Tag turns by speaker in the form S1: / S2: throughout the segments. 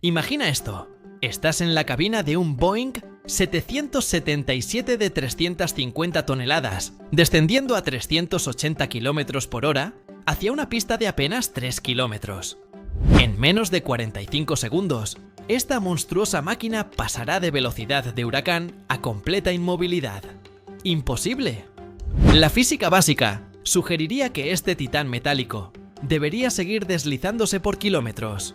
S1: Imagina esto. Estás en la cabina de un Boeing 777 de 350 toneladas, descendiendo a 380 km por hora hacia una pista de apenas 3 kilómetros. En menos de 45 segundos, esta monstruosa máquina pasará de velocidad de huracán a completa inmovilidad. ¡Imposible! La física básica sugeriría que este titán metálico debería seguir deslizándose por kilómetros,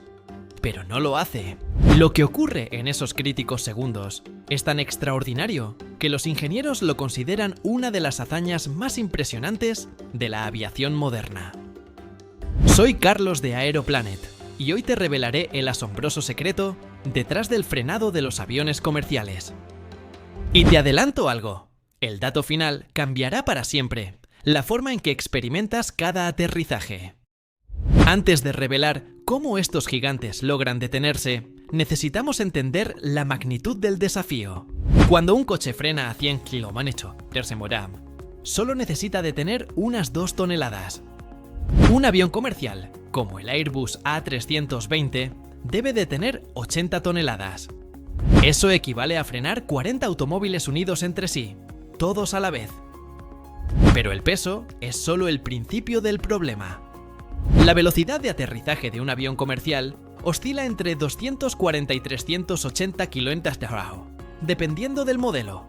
S1: pero no lo hace. Lo que ocurre en esos críticos segundos es tan extraordinario que los ingenieros lo consideran una de las hazañas más impresionantes de la aviación moderna. Soy Carlos de Aeroplanet y hoy te revelaré el asombroso secreto detrás del frenado de los aviones comerciales. Y te adelanto algo, el dato final cambiará para siempre la forma en que experimentas cada aterrizaje. Antes de revelar cómo estos gigantes logran detenerse, necesitamos entender la magnitud del desafío. Cuando un coche frena a 100 km/h, solo necesita detener unas 2 toneladas. Un avión comercial, como el Airbus A320, debe detener 80 toneladas. Eso equivale a frenar 40 automóviles unidos entre sí, todos a la vez. Pero el peso es solo el principio del problema. La velocidad de aterrizaje de un avión comercial oscila entre 240 y 380 km/h, dependiendo del modelo.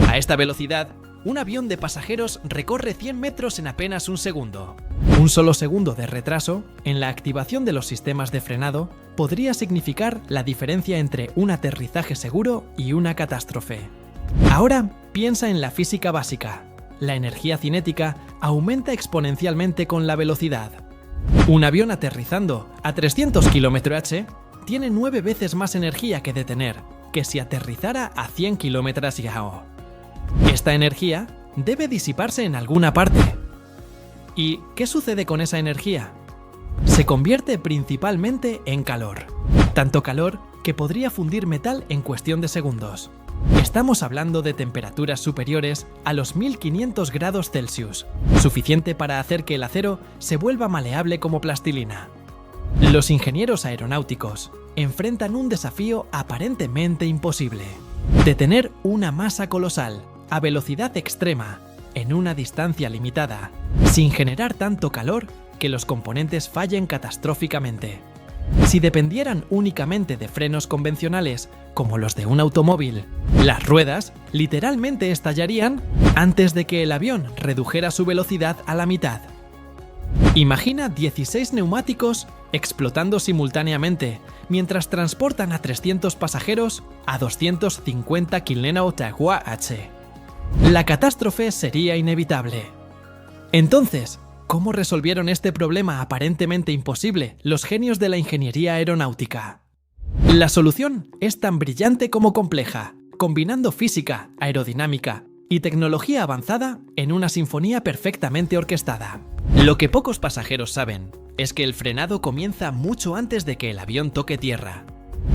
S1: A esta velocidad, un avión de pasajeros recorre 100 metros en apenas un segundo. Un solo segundo de retraso en la activación de los sistemas de frenado podría significar la diferencia entre un aterrizaje seguro y una catástrofe. Ahora piensa en la física básica. La energía cinética aumenta exponencialmente con la velocidad. Un avión aterrizando a 300 km/h tiene 9 veces más energía que detener que si aterrizara a 100 km/h. Esta energía debe disiparse en alguna parte. ¿Y qué sucede con esa energía? Se convierte principalmente en calor. Tanto calor que podría fundir metal en cuestión de segundos. Estamos hablando de temperaturas superiores a los 1500 grados Celsius, suficiente para hacer que el acero se vuelva maleable como plastilina. Los ingenieros aeronáuticos enfrentan un desafío aparentemente imposible: detener una masa colosal a velocidad extrema en una distancia limitada, sin generar tanto calor que los componentes fallen catastróficamente. Si dependieran únicamente de frenos convencionales, como los de un automóvil, las ruedas literalmente estallarían antes de que el avión redujera su velocidad a la mitad. Imagina 16 neumáticos explotando simultáneamente mientras transportan a 300 pasajeros a 250 km/h. La catástrofe sería inevitable. Entonces, ¿cómo resolvieron este problema aparentemente imposible los genios de la ingeniería aeronáutica? La solución es tan brillante como compleja, combinando física, aerodinámica y tecnología avanzada en una sinfonía perfectamente orquestada. Lo que pocos pasajeros saben es que el frenado comienza mucho antes de que el avión toque tierra.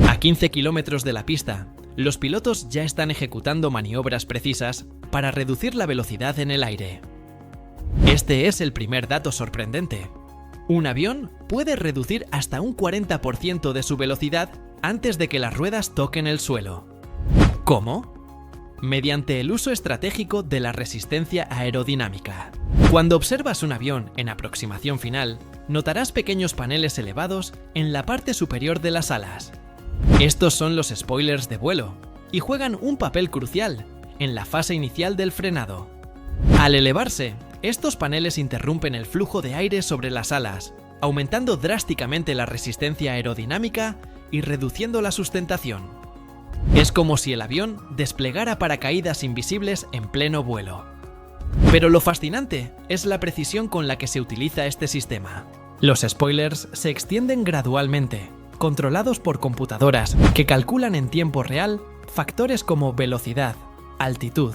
S1: A 15 kilómetros de la pista, los pilotos ya están ejecutando maniobras precisas para reducir la velocidad en el aire. Este es el primer dato sorprendente. Un avión puede reducir hasta un 40% de su velocidad antes de que las ruedas toquen el suelo. ¿Cómo? Mediante el uso estratégico de la resistencia aerodinámica. Cuando observas un avión en aproximación final, notarás pequeños paneles elevados en la parte superior de las alas. Estos son los spoilers de vuelo y juegan un papel crucial en la fase inicial del frenado. Al elevarse, estos paneles interrumpen el flujo de aire sobre las alas, aumentando drásticamente la resistencia aerodinámica y reduciendo la sustentación. Es como si el avión desplegara paracaídas invisibles en pleno vuelo. Pero lo fascinante es la precisión con la que se utiliza este sistema. Los spoilers se extienden gradualmente, controlados por computadoras que calculan en tiempo real factores como velocidad, altitud,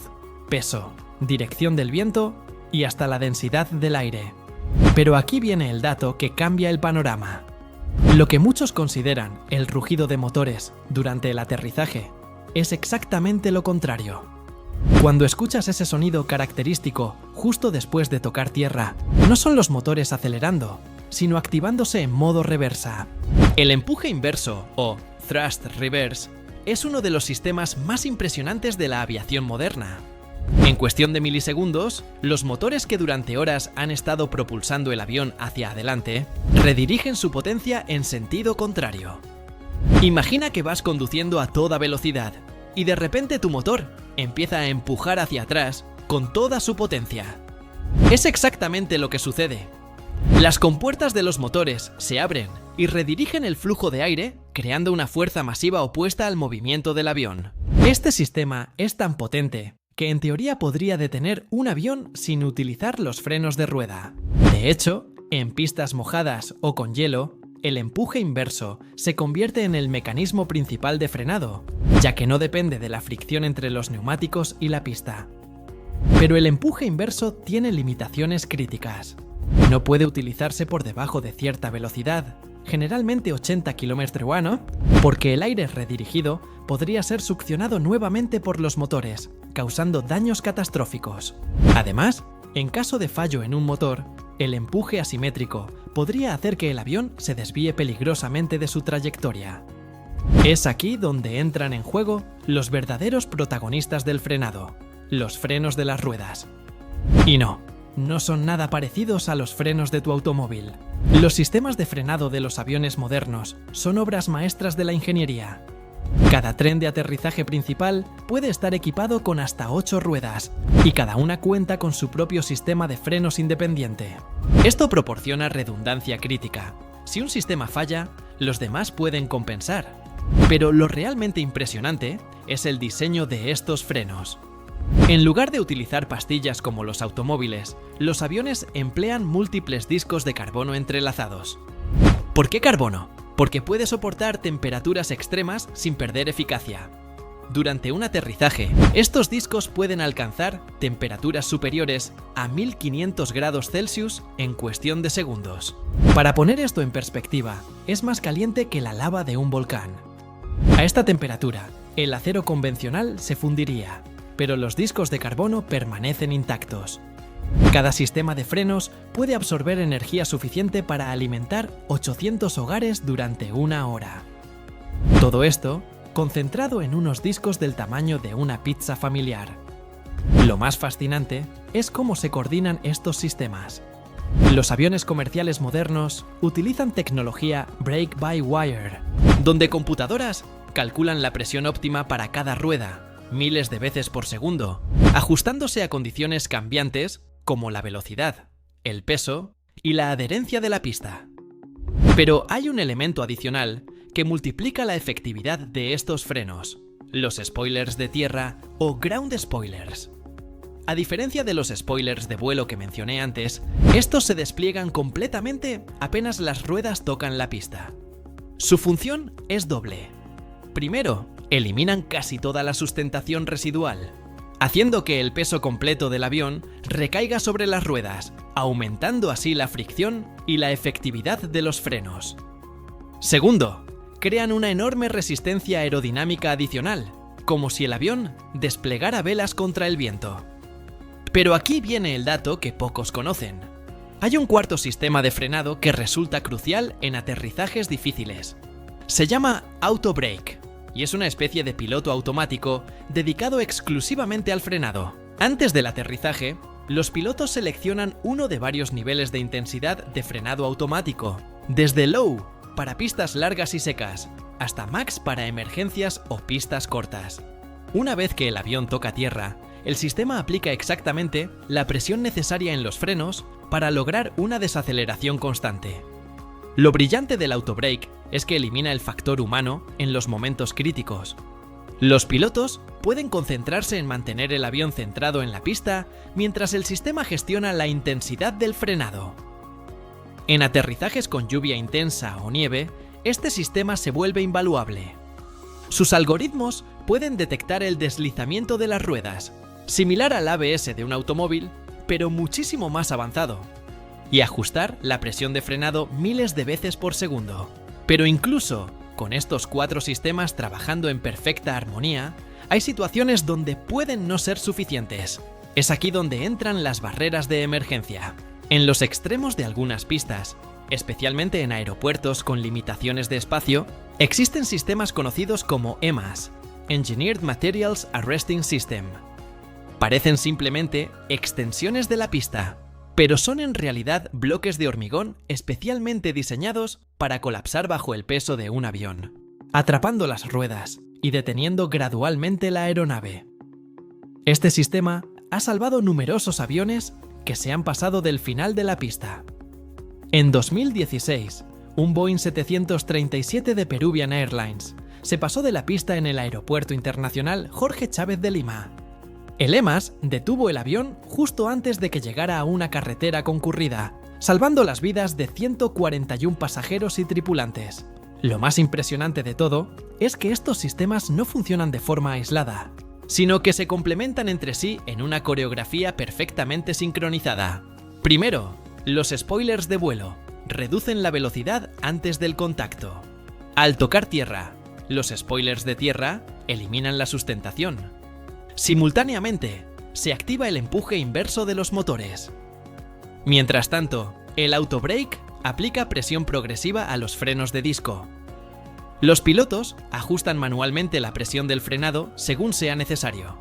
S1: peso, dirección del viento y hasta la densidad del aire. Pero aquí viene el dato que cambia el panorama. Lo que muchos consideran el rugido de motores durante el aterrizaje es exactamente lo contrario. Cuando escuchas ese sonido característico justo después de tocar tierra, no son los motores acelerando, sino activándose en modo reversa. El empuje inverso, o thrust reverse, es uno de los sistemas más impresionantes de la aviación moderna. En cuestión de milisegundos, los motores que durante horas han estado propulsando el avión hacia adelante redirigen su potencia en sentido contrario. Imagina que vas conduciendo a toda velocidad y de repente tu motor empieza a empujar hacia atrás con toda su potencia. Es exactamente lo que sucede. Las compuertas de los motores se abren y redirigen el flujo de aire, creando una fuerza masiva opuesta al movimiento del avión. Este sistema es tan potente que en teoría podría detener un avión sin utilizar los frenos de rueda. De hecho, en pistas mojadas o con hielo, el empuje inverso se convierte en el mecanismo principal de frenado, ya que no depende de la fricción entre los neumáticos y la pista. Pero el empuje inverso tiene limitaciones críticas. No puede utilizarse por debajo de cierta velocidad, generalmente 80 km/h, porque el aire redirigido podría ser succionado nuevamente por los motores, causando daños catastróficos. Además, en caso de fallo en un motor, el empuje asimétrico podría hacer que el avión se desvíe peligrosamente de su trayectoria. Es aquí donde entran en juego los verdaderos protagonistas del frenado, los frenos de las ruedas. Y no son nada parecidos a los frenos de tu automóvil. Los sistemas de frenado de los aviones modernos son obras maestras de la ingeniería. Cada tren de aterrizaje principal puede estar equipado con hasta 8 ruedas, y cada una cuenta con su propio sistema de frenos independiente. Esto proporciona redundancia crítica. Si un sistema falla, los demás pueden compensar. Pero lo realmente impresionante es el diseño de estos frenos. En lugar de utilizar pastillas como los automóviles, los aviones emplean múltiples discos de carbono entrelazados. ¿Por qué carbono? Porque puede soportar temperaturas extremas sin perder eficacia. Durante un aterrizaje, estos discos pueden alcanzar temperaturas superiores a 1500 grados Celsius en cuestión de segundos. Para poner esto en perspectiva, es más caliente que la lava de un volcán. A esta temperatura, el acero convencional se fundiría, pero los discos de carbono permanecen intactos. Cada sistema de frenos puede absorber energía suficiente para alimentar 800 hogares durante una hora. Todo esto concentrado en unos discos del tamaño de una pizza familiar. Lo más fascinante es cómo se coordinan estos sistemas. Los aviones comerciales modernos utilizan tecnología brake-by-wire, donde computadoras calculan la presión óptima para cada rueda, miles de veces por segundo, ajustándose a condiciones cambiantes como la velocidad, el peso y la adherencia de la pista. Pero hay un elemento adicional que multiplica la efectividad de estos frenos: los spoilers de tierra o ground spoilers. A diferencia de los spoilers de vuelo que mencioné antes, estos se despliegan completamente apenas las ruedas tocan la pista. Su función es doble. Primero, eliminan casi toda la sustentación residual, haciendo que el peso completo del avión recaiga sobre las ruedas, aumentando así la fricción y la efectividad de los frenos. Segundo, crean una enorme resistencia aerodinámica adicional, como si el avión desplegara velas contra el viento. Pero aquí viene el dato que pocos conocen. Hay un cuarto sistema de frenado que resulta crucial en aterrizajes difíciles. Se llama auto brake, y es una especie de piloto automático dedicado exclusivamente al frenado. Antes del aterrizaje, los pilotos seleccionan uno de varios niveles de intensidad de frenado automático, desde low para pistas largas y secas, hasta max para emergencias o pistas cortas. Una vez que el avión toca tierra, el sistema aplica exactamente la presión necesaria en los frenos para lograr una desaceleración constante. Lo brillante del autobrake es que elimina el factor humano en los momentos críticos. Los pilotos pueden concentrarse en mantener el avión centrado en la pista mientras el sistema gestiona la intensidad del frenado. En aterrizajes con lluvia intensa o nieve, este sistema se vuelve invaluable. Sus algoritmos pueden detectar el deslizamiento de las ruedas, similar al ABS de un automóvil, pero muchísimo más avanzado, y ajustar la presión de frenado miles de veces por segundo. Pero incluso con estos 4 sistemas trabajando en perfecta armonía, hay situaciones donde pueden no ser suficientes. Es aquí donde entran las barreras de emergencia. En los extremos de algunas pistas, Especialmente en aeropuertos con limitaciones de espacio, existen sistemas conocidos como EMAS, Engineered Materials Arresting System. Parecen simplemente extensiones de la pista, pero son en realidad bloques de hormigón especialmente diseñados para colapsar bajo el peso de un avión, atrapando las ruedas y deteniendo gradualmente la aeronave. Este sistema ha salvado numerosos aviones que se han pasado del final de la pista. En 2016, un Boeing 737 de Peruvian Airlines se pasó de la pista en el Aeropuerto Internacional Jorge Chávez de Lima. El EMAS detuvo el avión justo antes de que llegara a una carretera concurrida, salvando las vidas de 141 pasajeros y tripulantes. Lo más impresionante de todo es que estos sistemas no funcionan de forma aislada, sino que se complementan entre sí en una coreografía perfectamente sincronizada. Primero, los spoilers de vuelo reducen la velocidad antes del contacto. Al tocar tierra, los spoilers de tierra eliminan la sustentación. Simultáneamente, se activa el empuje inverso de los motores. Mientras tanto, el autobrake aplica presión progresiva a los frenos de disco. Los pilotos ajustan manualmente la presión del frenado según sea necesario.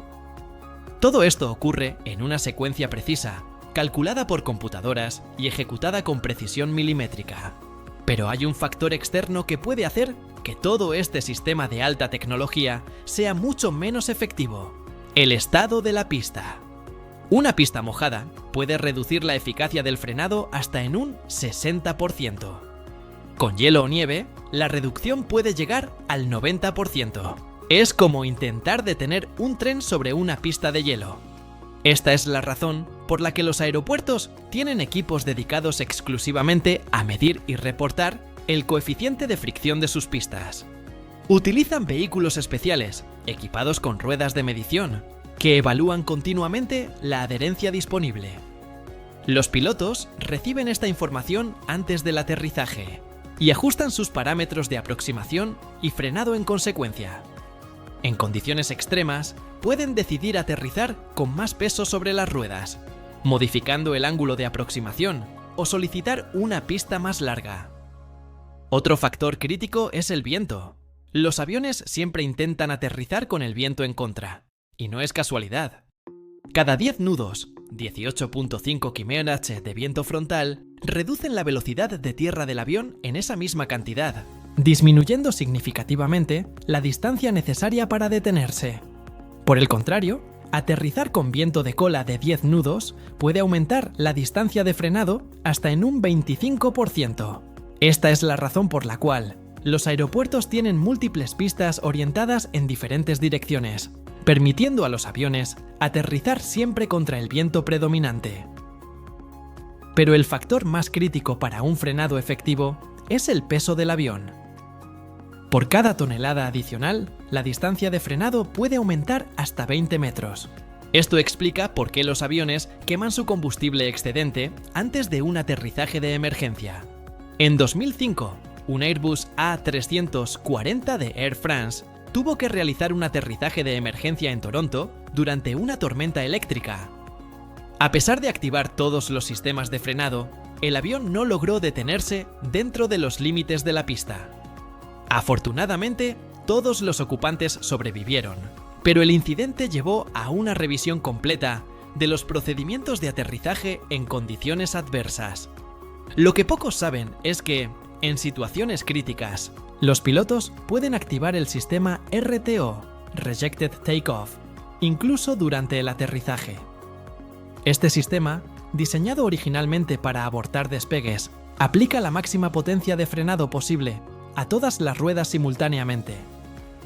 S1: Todo esto ocurre en una secuencia precisa, calculada por computadoras y ejecutada con precisión milimétrica. Pero hay un factor externo que puede hacer que todo este sistema de alta tecnología sea mucho menos efectivo: el estado de la pista. Una pista mojada puede reducir la eficacia del frenado hasta en un 60%. Con hielo o nieve, la reducción puede llegar al 90%. Es como intentar detener un tren sobre una pista de hielo. Esta es la razón por la que los aeropuertos tienen equipos dedicados exclusivamente a medir y reportar el coeficiente de fricción de sus pistas. Utilizan vehículos especiales, equipados con ruedas de medición, que evalúan continuamente la adherencia disponible. Los pilotos reciben esta información antes del aterrizaje y ajustan sus parámetros de aproximación y frenado en consecuencia. En condiciones extremas, pueden decidir aterrizar con más peso sobre las ruedas, modificando el ángulo de aproximación o solicitar una pista más larga. Otro factor crítico es el viento. Los aviones siempre intentan aterrizar con el viento en contra, y no es casualidad. Cada 10 nudos, 18.5 km/h de viento frontal, reducen la velocidad de tierra del avión en esa misma cantidad, disminuyendo significativamente la distancia necesaria para detenerse. Por el contrario, aterrizar con viento de cola de 10 nudos puede aumentar la distancia de frenado hasta en un 25%. Esta es la razón por la cual los aeropuertos tienen múltiples pistas orientadas en diferentes direcciones, permitiendo a los aviones aterrizar siempre contra el viento predominante. Pero el factor más crítico para un frenado efectivo es el peso del avión. Por cada tonelada adicional, la distancia de frenado puede aumentar hasta 20 metros. Esto explica por qué los aviones queman su combustible excedente antes de un aterrizaje de emergencia. En 2005, un Airbus A340 de Air France tuvo que realizar un aterrizaje de emergencia en Toronto durante una tormenta eléctrica. A pesar de activar todos los sistemas de frenado, el avión no logró detenerse dentro de los límites de la pista. Afortunadamente, todos los ocupantes sobrevivieron, pero el incidente llevó a una revisión completa de los procedimientos de aterrizaje en condiciones adversas. Lo que pocos saben es que, en situaciones críticas, los pilotos pueden activar el sistema RTO, Rejected Takeoff, incluso durante el aterrizaje. Este sistema, diseñado originalmente para abortar despegues, aplica la máxima potencia de frenado posible a todas las ruedas simultáneamente.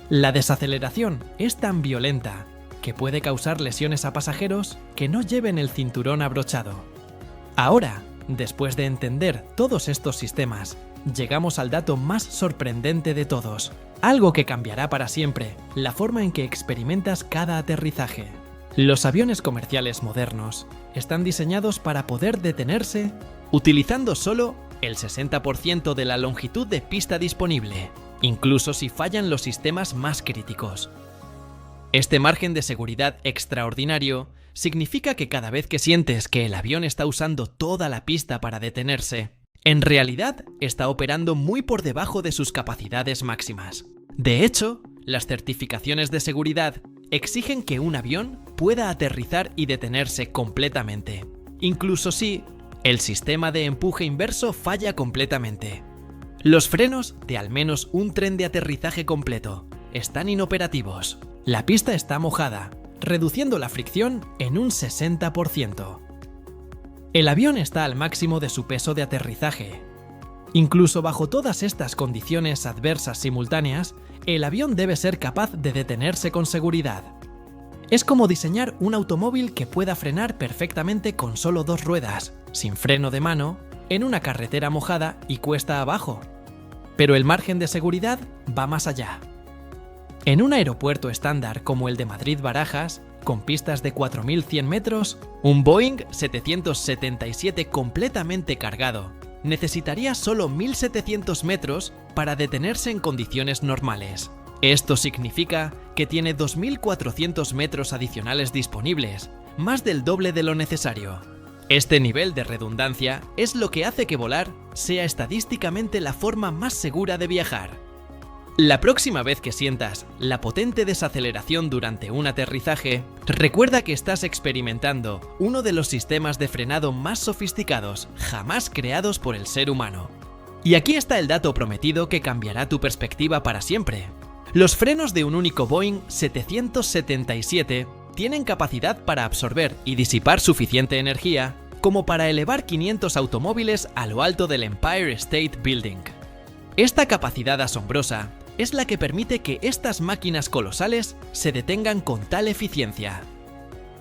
S1: La desaceleración es tan violenta que puede causar lesiones a pasajeros que no lleven el cinturón abrochado. Ahora, después de entender todos estos sistemas, llegamos al dato más sorprendente de todos, algo que cambiará para siempre la forma en que experimentas cada aterrizaje. Los aviones comerciales modernos están diseñados para poder detenerse utilizando solo el 60% de la longitud de pista disponible, incluso si fallan los sistemas más críticos. Este margen de seguridad extraordinario significa que cada vez que sientes que el avión está usando toda la pista para detenerse, En realidad, está operando muy por debajo de sus capacidades máximas. De hecho, las certificaciones de seguridad exigen que un avión pueda aterrizar y detenerse completamente, incluso si el sistema de empuje inverso falla completamente. Los frenos de al menos un tren de aterrizaje completo están inoperativos. La pista está mojada, reduciendo la fricción en un 60%. El avión está al máximo de su peso de aterrizaje. Incluso bajo todas estas condiciones adversas simultáneas, el avión debe ser capaz de detenerse con seguridad. Es como diseñar un automóvil que pueda frenar perfectamente con solo 2 ruedas, sin freno de mano, en una carretera mojada y cuesta abajo. Pero el margen de seguridad va más allá. En un aeropuerto estándar como el de Madrid-Barajas, con pistas de 4.100 metros, un Boeing 777 completamente cargado necesitaría solo 1.700 metros para detenerse en condiciones normales. Esto significa que tiene 2.400 metros adicionales disponibles, más del doble de lo necesario. Este nivel de redundancia es lo que hace que volar sea estadísticamente la forma más segura de viajar. La próxima vez que sientas la potente desaceleración durante un aterrizaje, recuerda que estás experimentando uno de los sistemas de frenado más sofisticados jamás creados por el ser humano. Y aquí está el dato prometido que cambiará tu perspectiva para siempre. Los frenos de un único Boeing 777 tienen capacidad para absorber y disipar suficiente energía como para elevar 500 automóviles a lo alto del Empire State Building. Esta capacidad asombrosa es la que permite que estas máquinas colosales se detengan con tal eficiencia.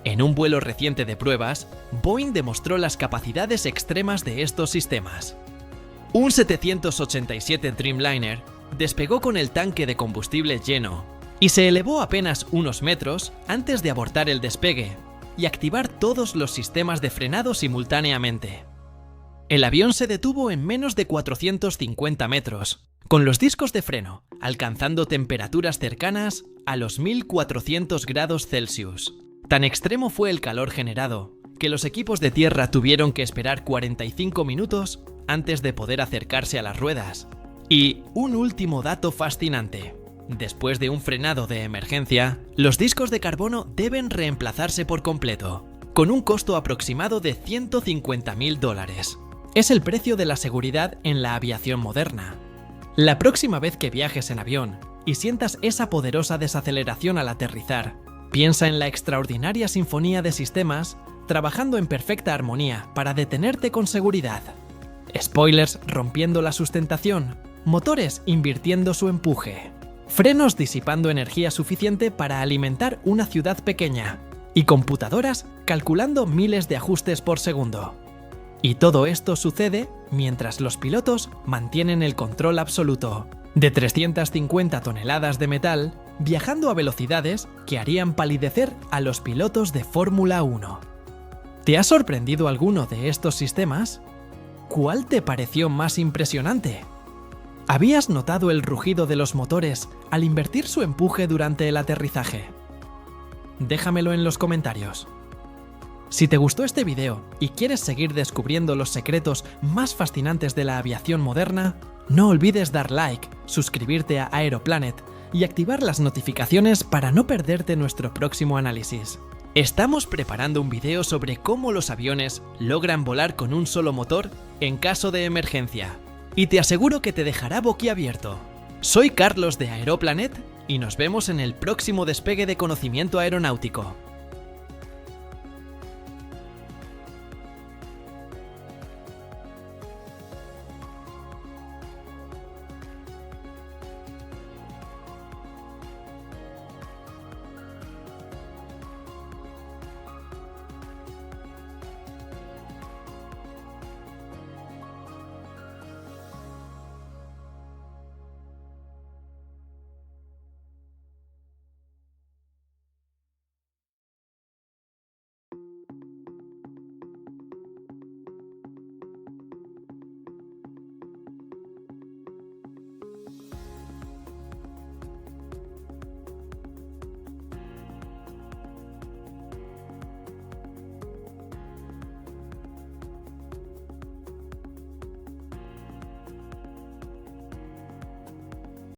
S1: En un vuelo reciente de pruebas, Boeing demostró las capacidades extremas de estos sistemas. Un 787 Dreamliner despegó con el tanque de combustible lleno y se elevó apenas unos metros antes de abortar el despegue y activar todos los sistemas de frenado simultáneamente. El avión se detuvo en menos de 450 metros, con los discos de freno alcanzando temperaturas cercanas a los 1400 grados Celsius. Tan extremo fue el calor generado que los equipos de tierra tuvieron que esperar 45 minutos antes de poder acercarse a las ruedas. Y un último dato fascinante. Después de un frenado de emergencia, los discos de carbono deben reemplazarse por completo, con un costo aproximado de $150.000. Es el precio de la seguridad en la aviación moderna. La próxima vez que viajes en avión y sientas esa poderosa desaceleración al aterrizar, piensa en la extraordinaria sinfonía de sistemas trabajando en perfecta armonía para detenerte con seguridad. Spoilers rompiendo la sustentación, motores invirtiendo su empuje, frenos disipando energía suficiente para alimentar una ciudad pequeña y computadoras calculando miles de ajustes por segundo. Y todo esto sucede mientras los pilotos mantienen el control absoluto de 350 toneladas de metal, viajando a velocidades que harían palidecer a los pilotos de Fórmula 1. ¿Te ha sorprendido alguno de estos sistemas? ¿Cuál te pareció más impresionante? ¿Habías notado el rugido de los motores al invertir su empuje durante el aterrizaje? Déjamelo en los comentarios. Si te gustó este video y quieres seguir descubriendo los secretos más fascinantes de la aviación moderna, no olvides dar like, suscribirte a Aeroplanet y activar las notificaciones para no perderte nuestro próximo análisis. Estamos preparando un video sobre cómo los aviones logran volar con un solo motor en caso de emergencia, y te aseguro que te dejará boquiabierto. Soy Carlos de Aeroplanet y nos vemos en el próximo despegue de conocimiento aeronáutico.